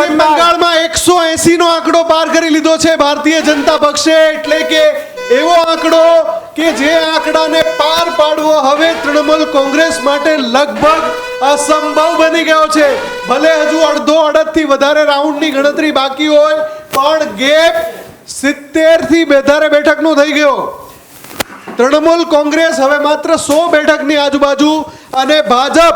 પશ્ચિમ બંગાળમાં 180 નો આંકડો પાર કરી લીધો છે ભારતીય જનતા પક્ષે, એટલે કે એવો આંકડો કે જે આંકડાને પાર પાડવો હવે તૃણમૂલ કોંગ્રેસ માટે લગભગ અસંભવ બની ગયો છે. ભલે હજુ અડધથી વધારે રાઉન્ડની ગણતરી બાકી હોય, પણ ગેપ 70 થી વધારે બેઠકનો થઈ ગયો. તૃણમૂલ કોંગ્રેસ હવે માત્ર 100 બેઠકની આજુબાજુ અને ભાજપ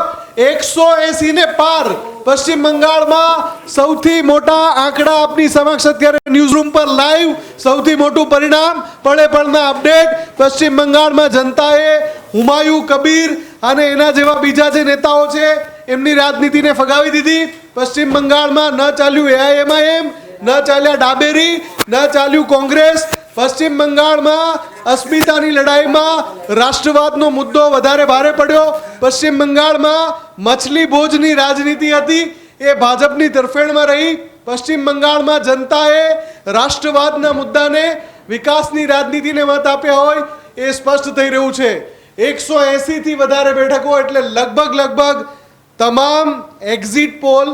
180 ને પાર. પશ્ચિમ બંગાળમાં સૌથી મોટા આંકડા આપની સમક્ષ અત્યારે ન્યૂઝરૂમ પર લાઈવ. સૌથી મોટું પરિણામ પળે પળના અપડેટ. પશ્ચિમ બંગાળમાં જનતાએ હુમાયુ કબીર અને એના જેવા બીજા જે નેતાઓ છે એમની રાજનીતિને ફગાવી દીધી. પશ્ચિમ બંગાળમાં ન ચાલ્યું એઆઈએમઆઈએમ, ન ચાલ્યા ડાબેરી, ન ચાલ્યું કોંગ્રેસ. પશ્ચિમ બંગાળમાં અસ્મિતાની લડાઈમાં રાષ્ટ્રવાદનો મુદ્દો વધારે ભારે પડ્યો. પશ્ચિમ બંગાળમાં મછલી ભોજની રાજનીતિ હતી એ ભાજપની તરફેણમાં રહી. પશ્ચિમ બંગાળમાં જનતાએ રાષ્ટ્રવાદના મુદ્દાને વિકાસની રાજનીતિને મત આપ્યા હોય એ સ્પષ્ટ થઈ રહ્યું છે. 180 થી વધારે બેઠકો એટલે લગભગ તમામ એક્ઝિટ પોલ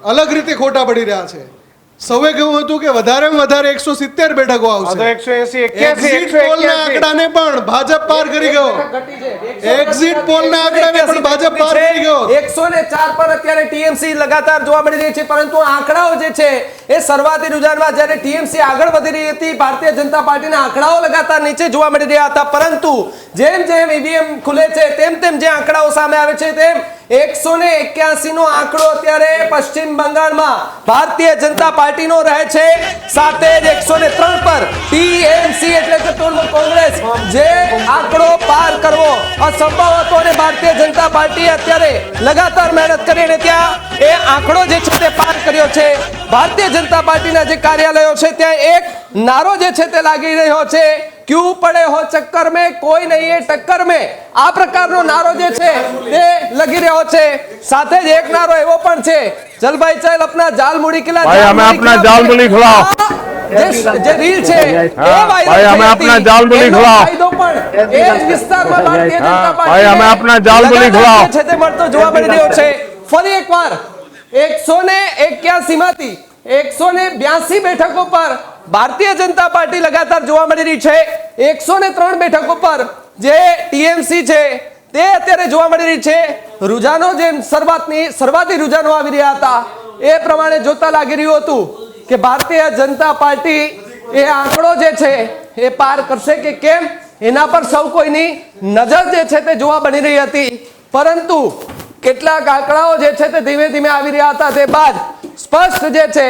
અલગ રીતે ખોટા પડી રહ્યા છે. સૌએ કહ્યું હતું કે વધારેમાં વધારે 170 બેઠકો આવશે. 180 એક્ઝિટ પોલના આંકડાને પણ ભાજપ પાર કરી ગયો. એક્ઝિટ પોલના આંકડાને પણ ભાજપ પાર કરી ગયો. 104 પર અત્યારે ટીએમસી લગાતાર જોવા મળી રહી છે, પરંતુ આંકડાઓ જે છે એ શરૂઆતી રુઝાનમાં જ્યારે ટીએમસી આગળ વધી રહી હતી, ભારતીય જનતા પાર્ટીના આંકડાઓ લગાતાર નીચે જોવા મળી રહ્યા હતા. પરંતુ જેમ જેમ ઈવીએમ ખુલે છે તેમ જે આંકડાઓ સામે આવે છે તેમ 181 નો આંકડો અત્યારે પશ્ચિમ બંગાળમાં ભારતીય જનતા પાર્ટીનો રહે છે. સાથે જ 103 પર ટીએમસી એટલે કે તૃણમૂલ કોંગ્રેસ જે આંકડો પાર કરવો અસંભવ હતો અને ભારતીય જનતા પાર્ટીએ અત્યારે લગાતાર મહેનત કરીને ત્યાં એ આંકડો જે છે તે પાર કર્યો છે. ભારતીય જનતા પાર્ટીના જે કાર્યાલયો છે ત્યાં એક નારો જે છે તે લાગી રહ્યો છે, ક્યું પડે હો ચક્કર में कोई नहीं है टक्कर में. આ પ્રકારનો નારો જે છે તે લગી રહ્યો છે. સાથે જ એક નારો એવો પણ છે, ચલ ભાઈ ચલ अपना जाल मुड़ी खिला, भाई हमें अपना जाल मुड़ी खिलाओ. જે રીલ છે એ भाई हमें अपना जाल मुड़ी खिलाओ. ફાયદો પણ એ જ વિસ્તારમાં ભારતીય જનતા પાર્ટી भाई हमें अपना जाल मुड़ी खिलाओ. છે તે મળતો જોવા મળી રહ્યો છે. ફરી એકવાર 181 માંથી 182 બેઠકો પર ભારતીય જનતા પાર્ટી લગાતાર જોવા મળી રહી છે. 103 બેઠકો પર જે ટીએમસી છે તે અત્યારે જોવા મળી રહી છે. રૂઝાનો જેમ શરૂઆતી રૂઝાનો આવી રહ્યા હતા એ પ્રમાણે જોતા લાગી રહ્યું હતું કે ભારતીય જનતા પાર્ટી એ આંકડો જે છે એ પાર કરશે કે કેમ, એના પર સૌ કોઈની નજર જે છે તે જોવા બની રહી હતી. પરંતુ કેટલાક આંકડાઓ જે છે તે ધીમે ધીમે આવી રહ્યા હતા તે બાદ સ્પષ્ટ જે છે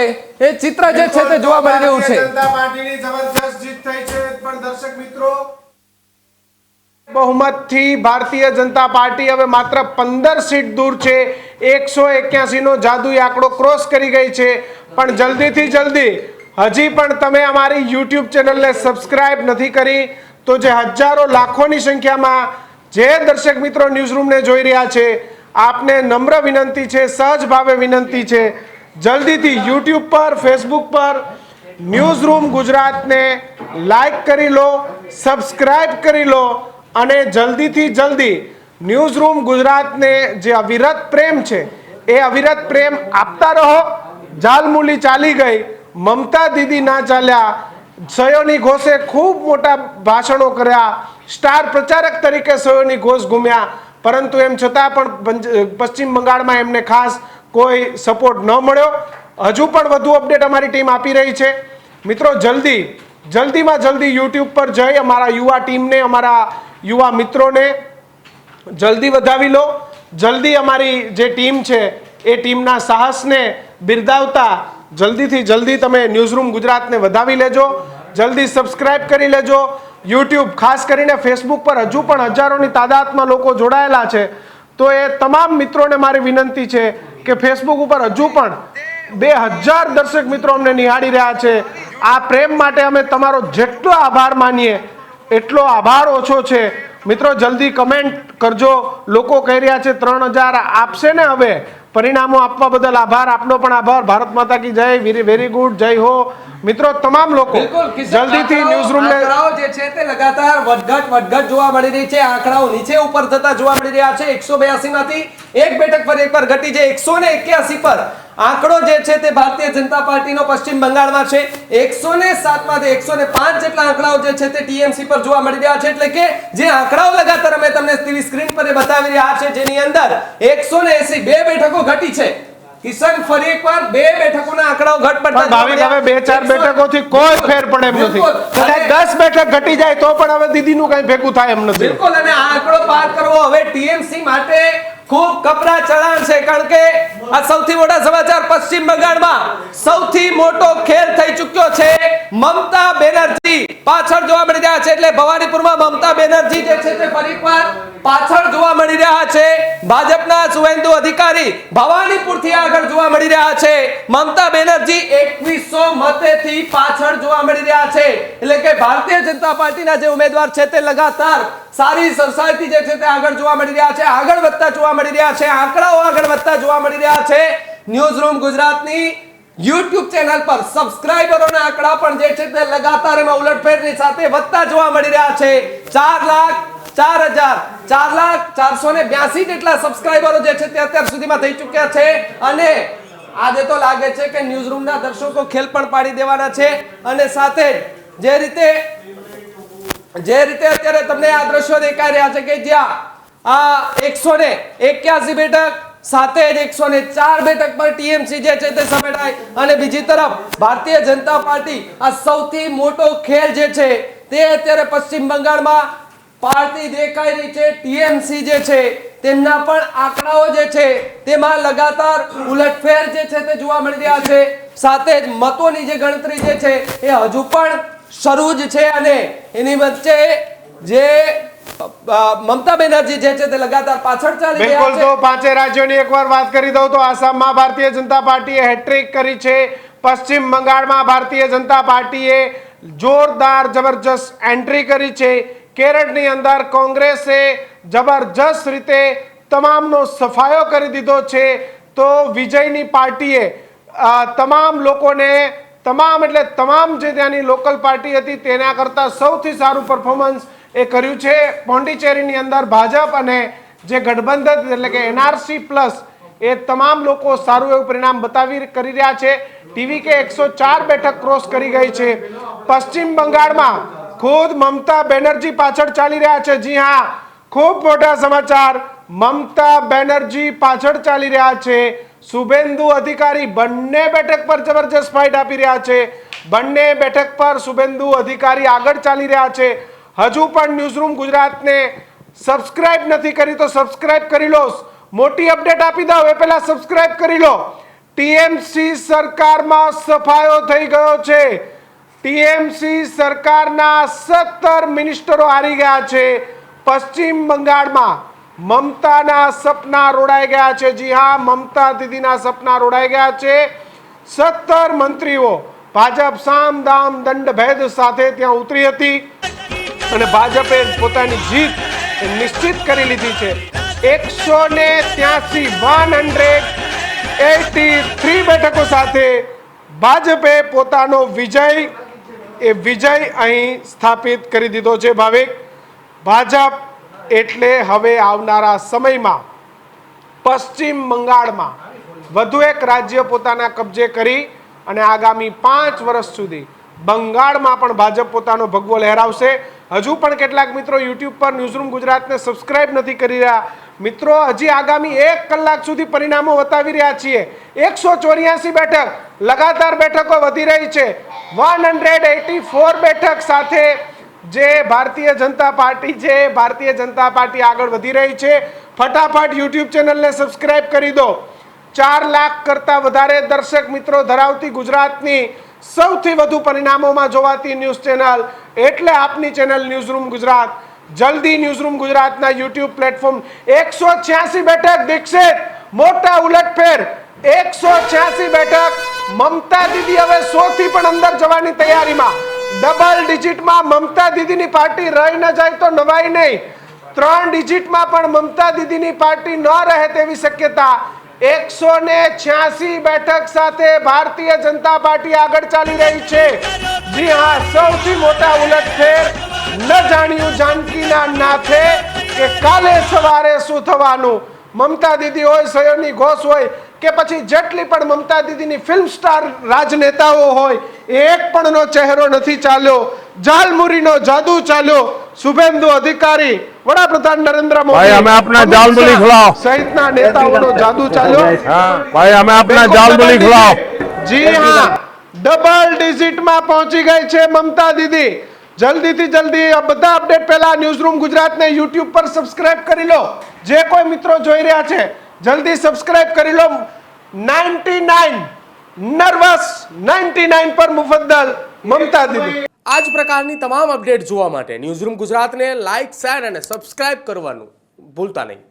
એ ચિત્ર જે છે તે જોવા મળી રહ્યું છે. જનતા પાર્ટીની જબરજસ્ત જીત થઈ છે. પણ દર્શક મિત્રો, બહુમતથી ભારતીય જનતા પાર્ટી હવે માત્ર 15 સીટ દૂર છે. 181 નો જાદુઈ આંકડો ક્રોસ કરી ગઈ છે. પણ જલ્દીથી જલ્દી હજી પણ તમે અમારી YouTube ચેનલને સબસ્ક્રાઇબ નથી કરી તો જે હજારો લાખોની સંખ્યામાં જે દર્શક મિત્રો ન્યૂઝરૂમને જોઈ રહ્યા છે આપને નમ્ર વિનંતી છે, સહજ ભાવે વિનંતી છે, જલ્દીથી YouTube પર, Facebook પર ન્યૂઝરૂમ ગુજરાતને લાઈક કરી લો, સબસ્ક્રાઇબ કરી લો અને જલ્દીથી જલ્દી ન્યૂઝરૂમ ગુજરાતને જે અવિરત પ્રેમ છે એ અવિરત પ્રેમ આપતા રહો. જાલમુલી ચાલી ગઈ, મમતા દીદી ના ચાલ્યા. સયોની ઘોષે ખૂબ મોટા ભાષણો કર્યા, સ્ટાર પ્રચારક તરીકે સયોની ઘોષ ઘૂમ્યા, પરંતુ એમ છતાં પણ પશ્ચિમ બંગાળમાં એમને ખાસ કોઈ સપોર્ટ ન મળ્યો. હજુ પણ વધુ અપડેટ અમારી ટીમ આપી રહી છે. મિત્રો જલ્દીમાં જલ્દી YouTube પર જઈ અમારા યુવા ટીમને, અમારા યુવા મિત્રોને જલ્દી વધાવી લો. જલ્દી અમારી જે ટીમ છે એ ટીમના સાહસને બિરદાવતા જલ્દીથી જલ્દી તમે ન્યૂઝરૂમ ગુજરાતને વધાવી લેજો. જલ્દી સબસ્ક્રાઇબ કરી લેજો. YouTube ખાસ કરીને Facebook પર હજુ પણ હજારોની તાદાદમાં લોકો જોડાયેલા છે. તો એ તમામ મિત્રોને મારી વિનંતી છે કે Facebook ઉપર હજુ પણ 2000 દર્શક મિત્રો અમને નિહાળી રહ્યા છે. આ પ્રેમ માટે અમે તમારો જેટલો આભાર માનીએ એટલો આભાર ઓછો છે. મિત્રો જલ્દી કમેન્ટ કરજો. લોકો કહી રહ્યા છે 3000 આપશે ને હવે. પરિણામો આપવા બદલ આભાર. આપનો પણ આભાર. ભારત માતા કી જય. Very good. જય હો. મિત્રો તમામ લોકો જલ્દીથી ન્યૂઝરૂમને આંકડાઓ જે છે તે લગાતાર વધઘટ જોવા મળી રહી છે. આંકડાઓ નીચે ઉપર થતા જોવા મળી રહ્યા છે. 182 માંથી એક બેઠક પર એકવાર ઘટી છે 181 પર આંકડો જે છે તે ભારતીય જનતા પાર્ટીનો પશ્ચિમ બંગાળમાં છે 107 માંથી 105 જેટલા આંકડાઓ જે છે તે ટીએમસી પર જોવા મળી રહ્યા છે. એટલે કે જે આંકડાઓ લગાતાર અમે તમને ટીવી સ્ક્રીન પર બતાવી રહ્યા છે, જેની અંદર 180 બે બેઠકો ઘટી છે. કિશન ફરી એકવાર બે બેઠકોના આંકડાઓ ઘટ પડતા પણ ભાવિક હવે 2-4 બેઠકોથી કોઈ ફેર પડે એમ નથી. બિલકુલ. કદાચ 10 બેઠક ઘટી જાય તો પણ હવે દીદીનું કઈ ભેગું થાય એમ નથી. બિલકુલ. અને આ આંકડો પાર કરવો હવે ટીએમસી માટે ખૂબ કપરા ચઢાણ છે, કારણ કે આ સૌથી મોટા સમાચાર પશ્ચિમ બંગાળમાં સૌથી મોટો ખેલ થઈ ચૂક્યો છે. મમતા બેનર્જી પાછળ જોવા મળી રહ્યા છે. એટલે ભવાનીપુરમાં મમતા બેનર્જી જે છે તે ફરીવાર પાછળ જોવા મળી રહ્યા છે. ભાજપના શુવેન્દુ અધિકારી ભવાનીપુરથી આગળ જોવા મળી રહ્યા છે. મમતા બેનર્જી 2100 મતેથી પાછળ જોવા મળી રહ્યા છે. એટલે કે ભારતીય જનતા પાર્ટીના જે ઉમેદવાર છે તે લગાતાર સારી સરસાઈથી જે છે તે આગળ જોવા મળી રહ્યા છે, આગળ વધતા જોવા મળી રહ્યા છે. આંકડાઓ આગળ વધતા જોવા મળી રહ્યા છે. ન્યૂઝ રૂમ ગુજરાતની YouTube ચેનલ પર સબસ્ક્રાઇબરોના આંકડા પણ જે છે તે લગાતાર એમાં ઉલટફેરની સાથે વધતા જોવા મળી રહ્યા છે. 4,04,482 જેટલા સબસ્ક્રાઇબરો જે છે તે અત્યાર સુધીમાં થઈ ચૂક્યા છે. અને આજે તો લાગે છે કે ન્યૂઝ રૂમના દર્શકો ખેલ પણ પાડી દેવાના છે. અને સાથે જે રીતે અત્યારે તમને આ દ્રશ્યો દેખાઈ રહ્યા છે કે જ્યાં આ 181 બેઠક સાથે જ 104 બેઠક પર ટીએમસી જે છે તે સમેટાય, અને બીજી તરફ ભારતીય જનતા પાર્ટી આ સૌથી મોટો ખેલ જે છે તે અત્યારે પશ્ચિમ બંગાળમાં પાર્ટી દેખાઈ રહી છે. ટીએમસી જે છે તેમના પણ આંકડાઓ જે છે તેમાં લગાતાર ઉલટફેર જે છે તે જોવા મળી રહ્યા છે. સાથે જ મતોની જે ગણતરી જે છે એ હજુ પણ શરૂ જ છે. અને એની વચ્ચે જે મમતા બેનર્જી જે છે તે લગાતાર પાછળ ચાલી રહ્યા બિલકુલ. છે. તો પાંચે રાજ્યોની એકવાર વાત કરી દઉં તો આસામમાં ભારતીય જનતા પાર્ટીએ હેટ્રિક કરી છે. પશ્ચિમ બંગાળમાં ભારતીય જનતા પાર્ટીએ જોરદાર જબરજસ્ત એન્ટ્રી કરી છે. કેરળની અંદર કોંગ્રેસે જબરજસ્ત રીતે તમામનો સફાયો કરી દીધો છે. તો વિજયની પાર્ટીએ તમામ લોકોને તમામ જે ત્યાંની લોકલ પાર્ટી હતી તેના કરતાં સૌથી સારું પરફોર્મન્સ એ કર્યું છે. પોંડિચેરીની અંદર ભાજપ અને જે ગઠબંધન એટલે કે એનઆરસી પ્લસ એ તમામ લોકો સારું એવું પરિણામ કરી રહ્યા છે. ટીવી કે 104 બેઠક ક્રોસ કરી ગઈ છે. પશ્ચિમ બંગાળમાં ખુદ મમતા બેનર્જી પાછળ ચાલી રહ્યા છે. જી હા, ખૂબ મોટા સમાચાર. મમતા બેનર્જી પાછળ ચાલી રહ્યા છે. શુભેન્દુ અધિકારી બંને બેઠક પર જબરજસ્ત ફાઇટ આપી રહ્યા છે. બંને બેઠક પર શુભેન્દુ અધિકારી આગળ ચાલી રહ્યા છે. હજુ પણ ન્યૂઝરૂમ ગુજરાતને સબસ્ક્રાઇબ નથી કરી તો સબસ્ક્રાઇબ કરી લો. મોટી અપડેટ આપી દઉં એ પહેલા સબસ્ક્રાઇબ કરી લો. ટીએમસી સરકારમાં સફાયો થઈ ગયો છે. ટીએમસી સરકારના 17 મિનિસ્ટરો હારી ગયા છે. પશ્ચિમ બંગાળમાં મમતાના સપના રોડાઈ ગયા છે. જી હા, મમતા દીદીના સપના રોડાઈ ગયા છે. 17 મંત્રીઓ ભાજપ સામ દામ દંડ ભેદ સાથે ત્યાં ઉતરી હતી અને ભાજપે પોતાની જીત નિશ્ચિત કરી લીધી છે. 183 બેઠકો સાથે ભાજપે પોતાનો વિજય અહીં સ્થાપિત કરી દીધો છે. ભાવિક, ભાજપ એટલે હવે આવનારા સમયમાં પશ્ચિમ બંગાળમાં વધુ એક રાજ્ય પોતાના કબજે કરી અને આગામી 5 વર્ષ સુધી બંગાળમાં પણ ભાજપ પોતાનો ભગવો લહેરાવશે. હજુ પણ કેટલાક મિત્રો યુટ્યુબ પર ન્યૂઝરૂમ ગુજરાતને સબસ્ક્રાઇબ નથી કરી રહ્યા. મિત્રો, હજી આગામી 1 કલાક સુધી પરિણામો બતાવી રહ્યા છીએ. 184 બેઠક લગાતાર બેઠકો વધી રહી છે. 184 બેઠક સાથે જે ભારતીય જનતા પાર્ટી આગળ વધી રહી છે. ફટાફટ યુટ્યુબ ચેનલને સબસ્ક્રાઇબ કરી દો. 4 લાખ કરતા વધારે દર્શક મિત્રો ધરાવતી ગુજરાતની સૌથી વધુ પરિણામોમાં જોવાતી ન્યૂઝ ચેનલ એટલે આપની ચેનલ ન્યૂઝરૂમ ગુજરાત. જલ્દી ન્યૂઝરૂમ ગુજરાતના યુટ્યુબ પ્લેટફોર્મ 186 બેઠક દીક્ષિત, મોટા ઉલટફેર. 186 બેઠક. મમતા દીદી હવે 100 થી પણ અંદર જવાની તૈયારીમાં. ડબલ ડિજિટમાં મમતા દીદીની પાર્ટી રહી ન જાય તો નવાઈ નહીં. 3 ડિજિટમાં પણ મમતા દીદીની પાર્ટી ન રહે તેવી શક્યતા. 186 બેઠક સાથે ભારતીય જનતા પાર્ટી આગળ ચાલી રહી છે. જી હા, સૌથી મોટા ઉલટફેર. ન જાણ્યું જાનકીના નાથે કે કાલે સવારે શું થવાનું. મમતા દીદી હોય, સયોની ઘોષ હોય કે પછી જેટલી પણ મમતા દીદીની ફિલ્મ સ્ટાર રાજનેતાઓ હોય એ એક પણનો ચહેરો નથી ચાલ્યો. જાલમુરીનો જાદુ ચાલ્યો. શુભેન્દુ અધિકારી, વડાપ્રધાન નરેન્દ્ર ભાઈ, હमें अपना जाल बुली खिलाओ. સહિતના નેતાઓનો જાદુ ચાલ્યો. भाई हमें अपना जाल बुली खिलाओ. જી હા, ડબલ ડિજિટમાં પહોંચી ગઈ છે મમતા દીદી. જલ્દીથી જલ્દી આ બધા અપડેટ પહેલા ન્યૂઝરૂમ ગુજરાતને યુટ્યુબ પર સબસ્ક્રાઇબ કરી લો. જે કોઈ મિત્રો જોઈ રહ્યા છે જલ્દી સબસ્ક્રાઇબ કરી લો. 99 નર્વસ 99 પર મુફદ્દલ મમતા દીદી. આ જ પ્રકારની તમામ અપડેટ જોવા માટે ન્યૂઝરૂમ ગુજરાતને લાઇક, શેર અને સબસ્ક્રાઇબ કરવાનું ભૂલતા નહીં.